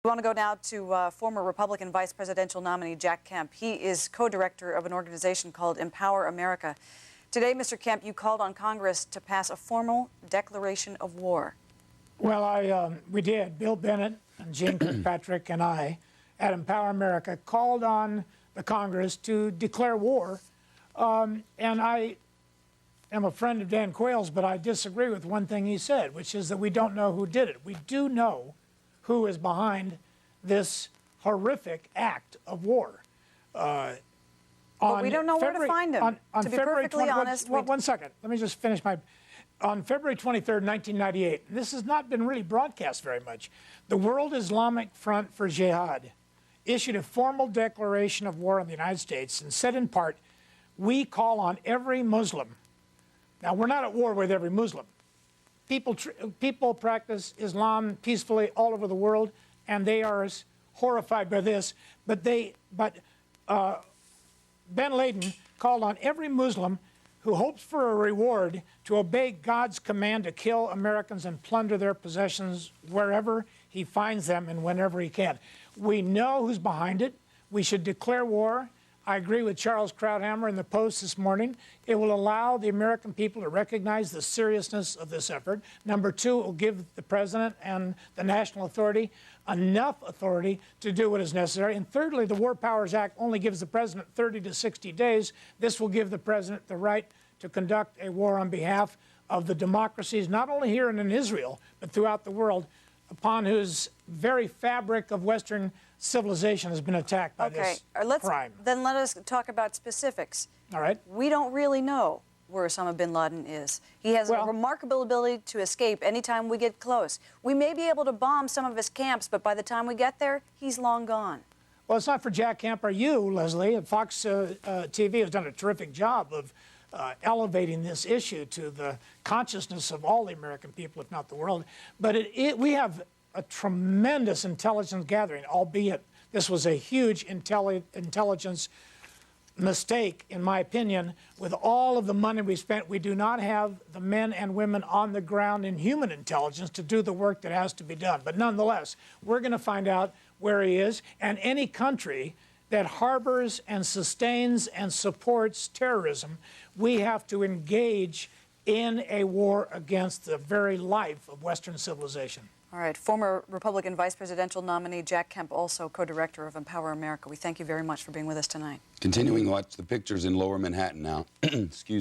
We want to go now to former Republican vice presidential nominee Jack Kemp. He is co-director of an organization called Empower America. Today, Mr. Kemp, you called on Congress to pass a formal declaration of war. Well, we did. Bill Bennett and Gene Kirkpatrick and I at Empower America called on the Congress to declare war. And I am a friend of Dan Quayle's, but I disagree with one thing he said, which is that we don't know who did it. We do know who is behind this horrific act of war. But we don't know where to find him. On to be February perfectly 20, honest. one second. Let me just finish my... On February 23rd, 1998, this has not been really broadcast very much, the World Islamic Front for Jihad issued a formal declaration of war on the United States and said in part, we call on every Muslim. Now, we're not at war with every Muslim. People practice Islam peacefully all over the world, and they are as horrified by this. But Ben Laden called on every Muslim who hopes for a reward to obey God's command to kill Americans and plunder their possessions wherever he finds them and whenever he can. We know who's behind it. We should declare war. I agree with Charles Krauthammer in the Post this morning. It will allow the American people to recognize the seriousness of this effort. Number two, it will give the president and the national authority enough authority to do what is necessary. And thirdly, the War Powers Act only gives the president 30 to 60 days. This will give the president the right to conduct a war on behalf of the democracies, not only here and in Israel, but throughout the world, upon whose very fabric of Western civilization has been attacked by this crime. Then let us talk about specifics. All right. We don't really know where Osama bin Laden is. He has a remarkable ability to escape anytime we get close. We may be able to bomb some of his camps, but by the time we get there, he's long gone. Well, it's not for Jack Kemp or you, Leslie. Fox TV has done a terrific job of elevating this issue to the consciousness of all the American people, if not the world. But we have a tremendous intelligence gathering, albeit this was a huge intelligence mistake, in my opinion. With all of the money we spent, we do not have the men and women on the ground in human intelligence to do the work that has to be done. But nonetheless, we're going to find out where he is, and any country that harbors and sustains and supports terrorism, we have to engage in a war against the very life of Western civilization. All right. Former Republican vice presidential nominee Jack Kemp, also co-director of Empower America. We thank you very much for being with us tonight. Continuing to watch the pictures in Lower Manhattan now. Excuse me.